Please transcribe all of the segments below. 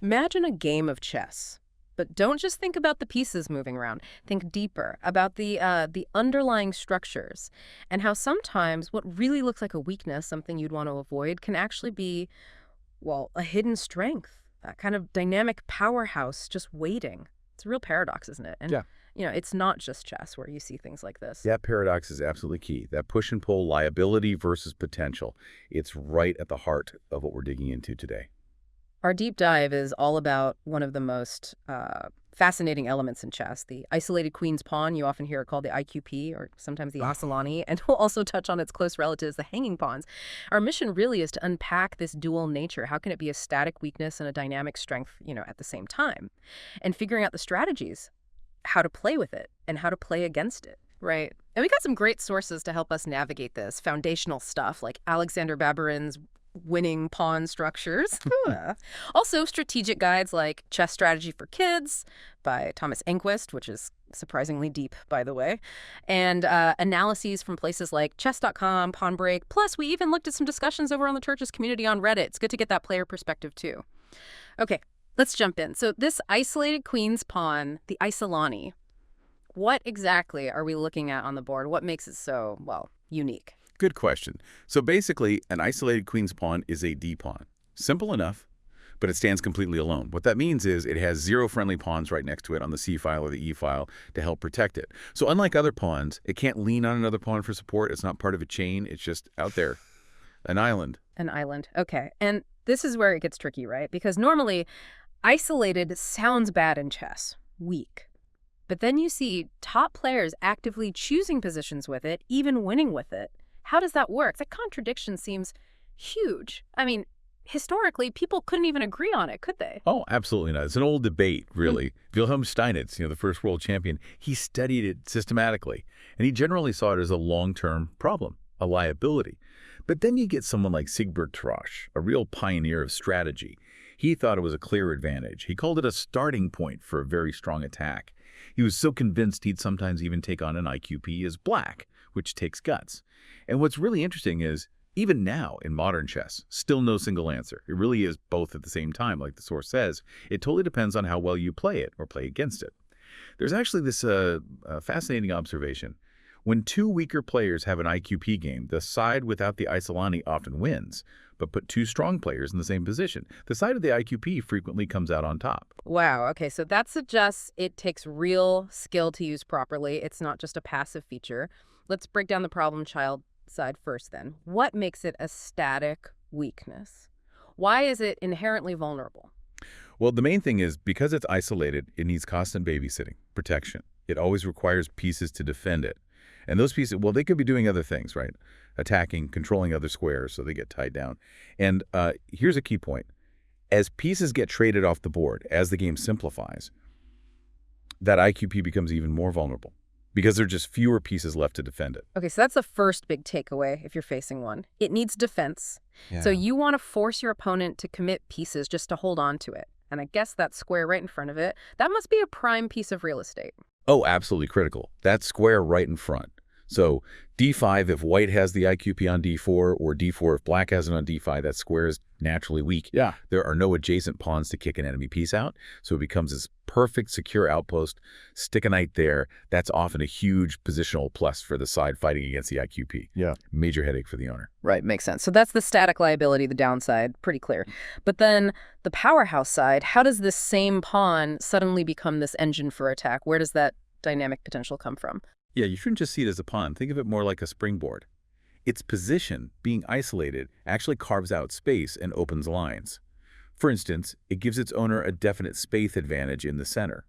Imagine a game of chess. But don't just think about the pieces moving around. Think deeper about the underlying structures and how sometimes what really looks like a weakness, something you'd want to avoid, can actually be, well, a hidden strength, a kind of dynamic powerhouse just waiting. It's a real paradox, isn't it? And, Yeah. it's not just chess where you see things like this. That paradox is absolutely key. That push and pull, liability versus potential. It's right at the heart of what we're digging into today. Our deep dive is all about one of the most fascinating elements in chess, the isolated queen's pawn. You often hear it called the IQP or sometimes the Asalani, and we'll also touch on its close relatives, the hanging pawns. Our mission really is to unpack this dual nature. How can it be a static weakness and a dynamic strength, at the same time? And figuring out the strategies, how to play with it and how to play against it. Right. And we got some great sources to help us navigate this, foundational stuff like Alexander Baburin's Winning Pawn Structures. Also, strategic guides like Chess Strategy for Kids by Thomas Enquist, which is surprisingly deep, by the way, and analyses from places like chess.com, Pawn Break. Plus, we even looked at some discussions over on the Church's community on Reddit. It's good to get that player perspective, too. Okay, let's jump in. So this isolated queen's pawn, the Isolani, what exactly are we looking at on the board? What makes it so, well, unique? Good question. So basically, an isolated queen's pawn is a d-pawn. Simple enough, but it stands completely alone. What that means is it has 0 friendly pawns right next to it on the c-file or the e-file to help protect it. So unlike other pawns, it can't lean on another pawn for support. It's not part of a chain. It's just out there. An island. An island. Okay. And this is where it gets tricky, right? Because normally, isolated sounds bad in chess. Weak. But then you see top players actively choosing positions with it, even winning with it. How does that work? That contradiction seems huge. I mean, historically, people couldn't even agree on it, could they? Oh, absolutely not. It's an old debate, really. Wilhelm Steinitz, the first world champion, he studied it systematically, and he generally saw it as a long-term problem, a liability. But then you get someone like Siegbert Trosch, a real pioneer of strategy. He thought it was a clear advantage. He called it a starting point for a very strong attack. He was so convinced he'd sometimes even take on an IQP as black, which takes guts. And what's really interesting is, even now in modern chess, still no single answer. It really is both at the same time, like the source says. It totally depends on how well you play it or play against it. There's actually this fascinating observation. When 2 weaker players have an IQP game, the side without the Isolani often wins, but put 2 strong players in the same position. The side of the IQP frequently comes out on top. Wow. Okay, so that suggests it takes real skill to use properly. It's not just a passive feature. Let's break down the problem child side first then. What makes it a static weakness? Why is it inherently vulnerable? Well, the main thing is because it's isolated, it needs constant babysitting, protection. It always requires pieces to defend it. And those pieces, well, they could be doing other things, right? Attacking, controlling other squares so they get tied down. And here's a key point. As pieces get traded off the board, as the game simplifies, that IQP becomes even more vulnerable because there are just fewer pieces left to defend it. Okay, so that's the first big takeaway if you're facing one. It needs defense. Yeah. So you want to force your opponent to commit pieces just to hold on to it. And I guess that square right in front of it, that must be a prime piece of real estate. Oh, absolutely critical. That square right in front. So d5 if white has the IQP on d4, or d4 if black has it on d5, that square is naturally weak. Yeah. There are no adjacent pawns to kick an enemy piece out, so it becomes this perfect, secure outpost. Stick a knight there. That's often a huge positional plus for the side fighting against the IQP. Yeah. Major headache for the owner. Right, makes sense. So that's the static liability, the downside, pretty clear. But then the powerhouse side, how does this same pawn suddenly become this engine for attack? Where does that dynamic potential come from? Yeah, you shouldn't just see it as a pawn. Think of it more like a springboard. Its position, being isolated, actually carves out space and opens lines. For instance, it gives its owner a definite space advantage in the center.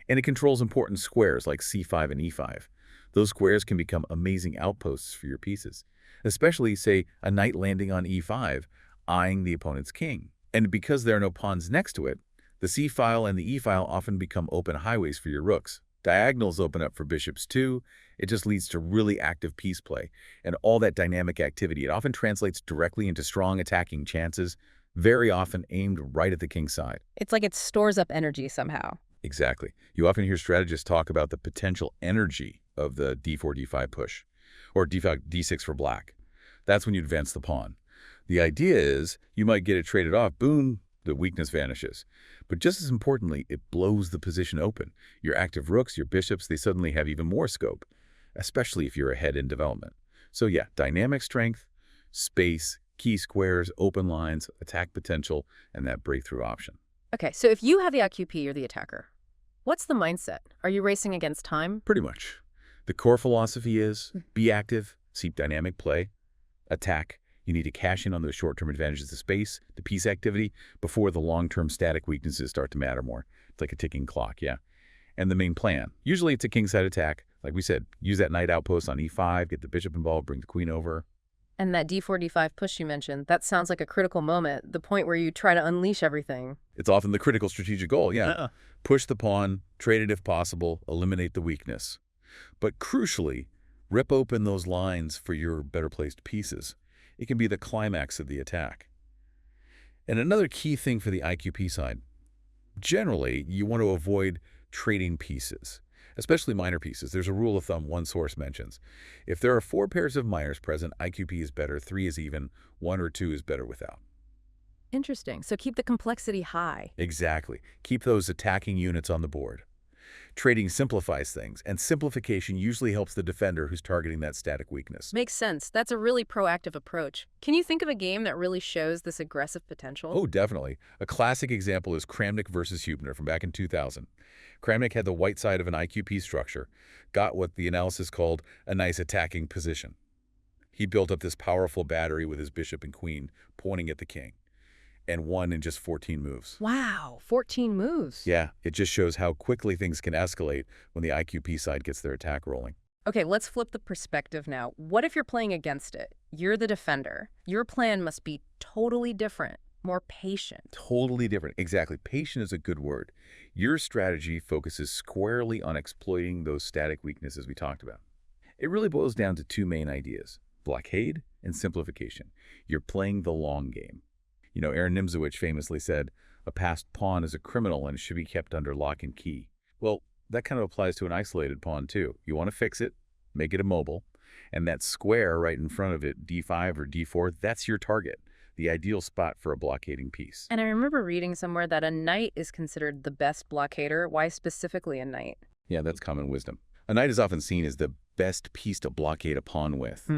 And it controls important squares like c5 and e5. Those squares can become amazing outposts for your pieces, especially, say, a knight landing on e5, eyeing the opponent's king. And because there are no pawns next to it, the c-file and the e-file often become open highways for your rooks. Diagonals open up for bishops too. It just leads to really active piece play. And all that dynamic activity, it often translates directly into strong attacking chances, very often aimed right at the king's side. It's like it stores up energy somehow. Exactly. You often hear strategists talk about the potential energy of the d4, d5 push, or d5, d6 for black. That's when you advance the pawn. The idea is you might get it traded off, boom, The weakness vanishes. But just as importantly, it blows the position open. Your active rooks, your bishops, they suddenly have even more scope, especially if you're ahead in development. So yeah, dynamic strength, space, key squares, open lines, attack potential, and that breakthrough option. Okay, so if you have the IQP, you're the attacker. What's the mindset? Are you racing against time? Pretty much. The core philosophy is be active, seek dynamic play, attack. You need to cash in on those short-term advantages of space, the piece activity, before the long-term static weaknesses start to matter more. It's like a ticking clock, yeah. And the main plan. Usually it's a kingside attack. Like we said, use that knight outpost on e5, get the bishop involved, bring the queen over. And that d4, d5 push you mentioned, that sounds like a critical moment, the point where you try to unleash everything. It's often the critical strategic goal, yeah. Push the pawn, trade it if possible, eliminate the weakness. But crucially, rip open those lines for your better-placed pieces. It can be the climax of the attack. And another key thing for the IQP side, generally, you want to avoid trading pieces, especially minor pieces. There's a rule of thumb one source mentions. If there are 4 pairs of minors present, IQP is better, 3 is even, 1 or 2 is better without. Interesting. So keep the complexity high. Exactly. Keep those attacking units on the board. Trading simplifies things, and simplification usually helps the defender who's targeting that static weakness. Makes sense. That's a really proactive approach. Can you think of a game that really shows this aggressive potential? Oh, definitely. A classic example is Kramnik versus Hubner from back in 2000. Kramnik had the white side of an IQP structure, got what the analysis called a nice attacking position. He built up this powerful battery with his bishop and queen pointing at the king, and won in just 14 moves. Wow, 14 moves. Yeah, it just shows how quickly things can escalate when the IQP side gets their attack rolling. Okay, let's flip the perspective now. What if you're playing against it? You're the defender. Your plan must be totally different, more patient. Totally different. Exactly. Patient is a good word. Your strategy focuses squarely on exploiting those static weaknesses we talked about. It really boils down to 2 main ideas, blockade and simplification. You're playing the long game. You know, Aaron Nimzowitsch famously said, a passed pawn is a criminal and should be kept under lock and key. Well, that kind of applies to an isolated pawn too. You want to fix it, make it immobile, and that square right in front of it, d5 or d4, that's your target, the ideal spot for a blockading piece. And I remember reading somewhere that a knight is considered the best blockader. Why specifically a knight? Yeah, that's common wisdom. A knight is often seen as the best piece to blockade a pawn with,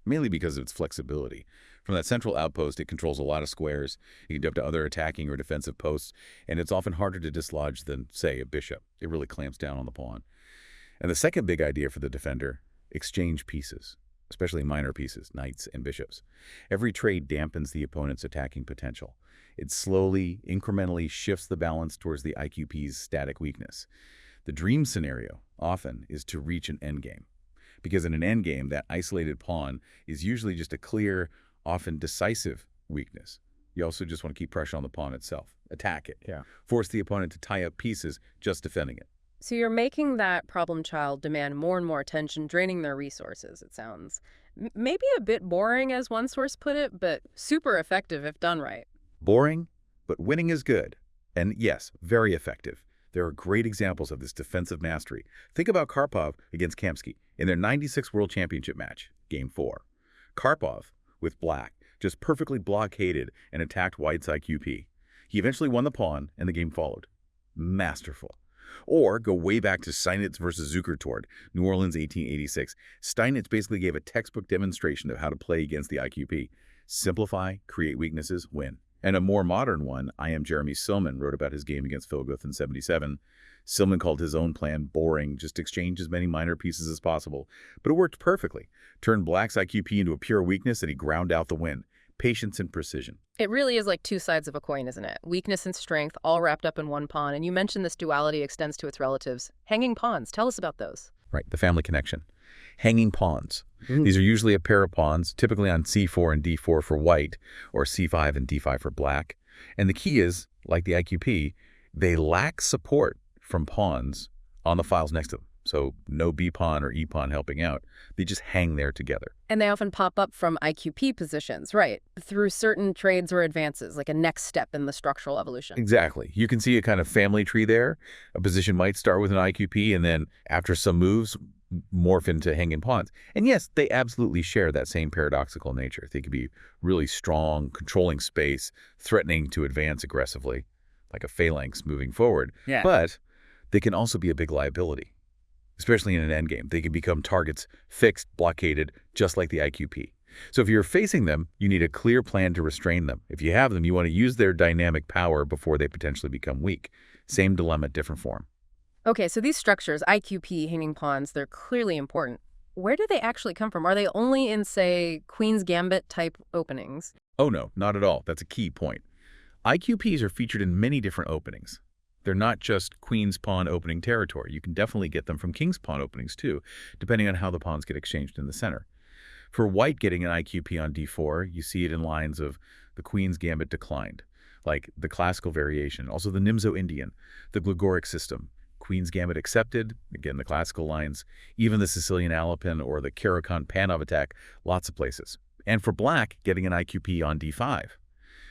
mainly because of its flexibility. From that central outpost, it controls a lot of squares. It can jump to other attacking or defensive posts, and it's often harder to dislodge than, say, a bishop. It really clamps down on the pawn. And the second big idea for the defender, exchange pieces, especially minor pieces, knights and bishops. Every trade dampens the opponent's attacking potential. It slowly, incrementally shifts the balance towards the IQP's static weakness. The dream scenario, often, is to reach an endgame. Because in an endgame, that isolated pawn is usually just a clear, often decisive weakness. You also just want to keep pressure on the pawn itself. Attack it. Yeah. Force the opponent to tie up pieces just defending it. So you're making that problem child demand more and more attention, draining their resources, it sounds. Maybe a bit boring, as one source put it, but super effective if done right. Boring, but winning is good. And yes, very effective. There are great examples of this defensive mastery. Think about Karpov against Kamsky in their '96 World Championship match, Game 4. Karpov, with black, just perfectly blockaded and attacked white's IQP. He eventually won the pawn, and the game followed. Masterful. Or go way back to Steinitz versus Zukertort, New Orleans 1886. Steinitz basically gave a textbook demonstration of how to play against the IQP. Simplify, create weaknesses, win. And a more modern one, I Am Jeremy Silman, wrote about his game against Phil Guth in '77. Silman called his own plan boring, just exchange as many minor pieces as possible. But it worked perfectly. Turned black's IQP into a pure weakness, and he ground out the win. Patience and precision. It really is like 2 sides of a coin, isn't it? Weakness and strength, all wrapped up in one pawn. And you mentioned this duality extends to its relatives. Hanging pawns. Tell us about those. Right, the family connection. Hanging pawns. These are usually a pair of pawns, typically on c4 and d4 for white, or c5 and d5 for black. And the key is, like the IQP, they lack support from pawns on the files next to them. so no B pawn or E pawn helping out. They just hang there together. And they often pop up from IQP positions, right, through certain trades or advances, like a next step in the structural evolution. Exactly. You can see a kind of family tree there. A position might start with an IQP and then after some moves morph into hanging pawns. And yes, they absolutely share that same paradoxical nature. They could be really strong, controlling space, threatening to advance aggressively, like a phalanx moving forward. Yeah. But they can also be a big liability, especially in an endgame. They can become targets, fixed, blockaded, just like the IQP. So if you're facing them, you need a clear plan to restrain them. If you have them, you want to use their dynamic power before they potentially become weak. Same dilemma, different form. Okay, so these structures, IQP, hanging pawns, they're clearly important. Where do they actually come from? Are they only in, say, Queen's Gambit type openings? Oh no, not at all. That's a key point. IQPs are featured in many different openings. They're not just Queen's pawn opening territory. You can definitely get them from King's pawn openings too, depending on how the pawns get exchanged in the center. For white getting an IQP on d4, you see it in lines of the Queen's Gambit declined, like the classical variation, also the Nimzo-Indian, the Gligoric system, Queen's Gambit accepted, again the classical lines, even the Sicilian Alapin or the Caro-Kann Panov attack, lots of places. And for black, getting an IQP on d5.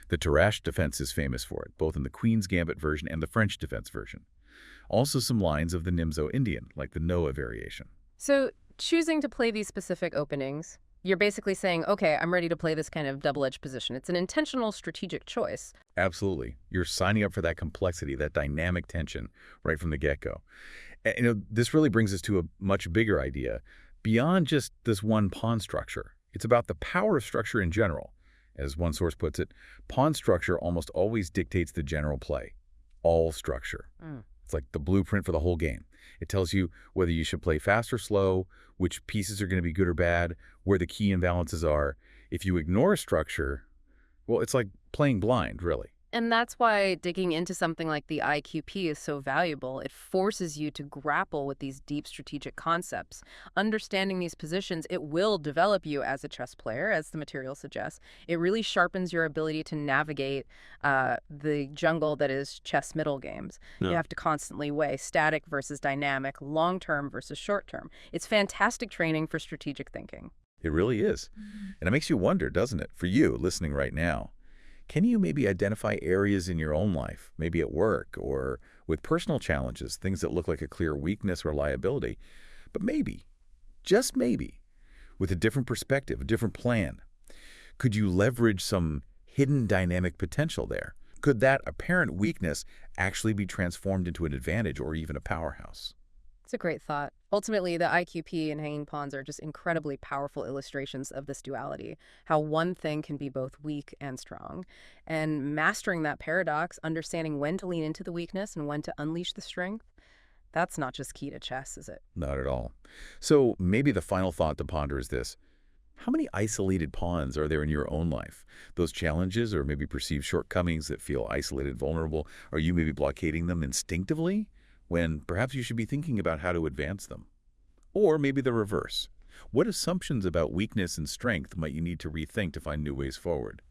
The Tarrasch defense is famous for it, both in the Queen's Gambit version and the French defense version. Also some lines of the Nimzo-Indian, like the Noah variation. So choosing to play these specific openings, you're basically saying, okay, I'm ready to play this kind of double-edged position. It's an intentional strategic choice. Absolutely. You're signing up for that complexity, that dynamic tension right from the get-go. And, this really brings us to a much bigger idea. Beyond just this one pawn structure, it's about the power of structure in general. As one source puts it, pawn structure almost always dictates the general play. All structure. It's like the blueprint for the whole game. It tells you whether you should play fast or slow, which pieces are going to be good or bad, where the key imbalances are. If you ignore structure, well, it's like playing blind, really. And that's why digging into something like the IQP is so valuable. It forces you to grapple with these deep strategic concepts. Understanding these positions, it will develop you as a chess player, as the material suggests. It really sharpens your ability to navigate the jungle that is chess middle games. Yeah. You have to constantly weigh static versus dynamic, long-term versus short-term. It's fantastic training for strategic thinking. It really is. And it makes you wonder, doesn't it, for you listening right now? Can you maybe identify areas in your own life, maybe at work or with personal challenges, things that look like a clear weakness or liability, but maybe, just maybe, with a different perspective, a different plan? Could you leverage some hidden dynamic potential there? Could that apparent weakness actually be transformed into an advantage or even a powerhouse? It's a great thought. Ultimately, the IQP and hanging pawns are just incredibly powerful illustrations of this duality, how one thing can be both weak and strong. And mastering that paradox, understanding when to lean into the weakness and when to unleash the strength, that's not just key to chess, is it? Not at all. So maybe the final thought to ponder is this. How many isolated pawns are there in your own life? Those challenges or maybe perceived shortcomings that feel isolated, vulnerable, are you maybe blockading them instinctively, when perhaps you should be thinking about how to advance them? Or maybe the reverse. What assumptions about weakness and strength might you need to rethink to find new ways forward?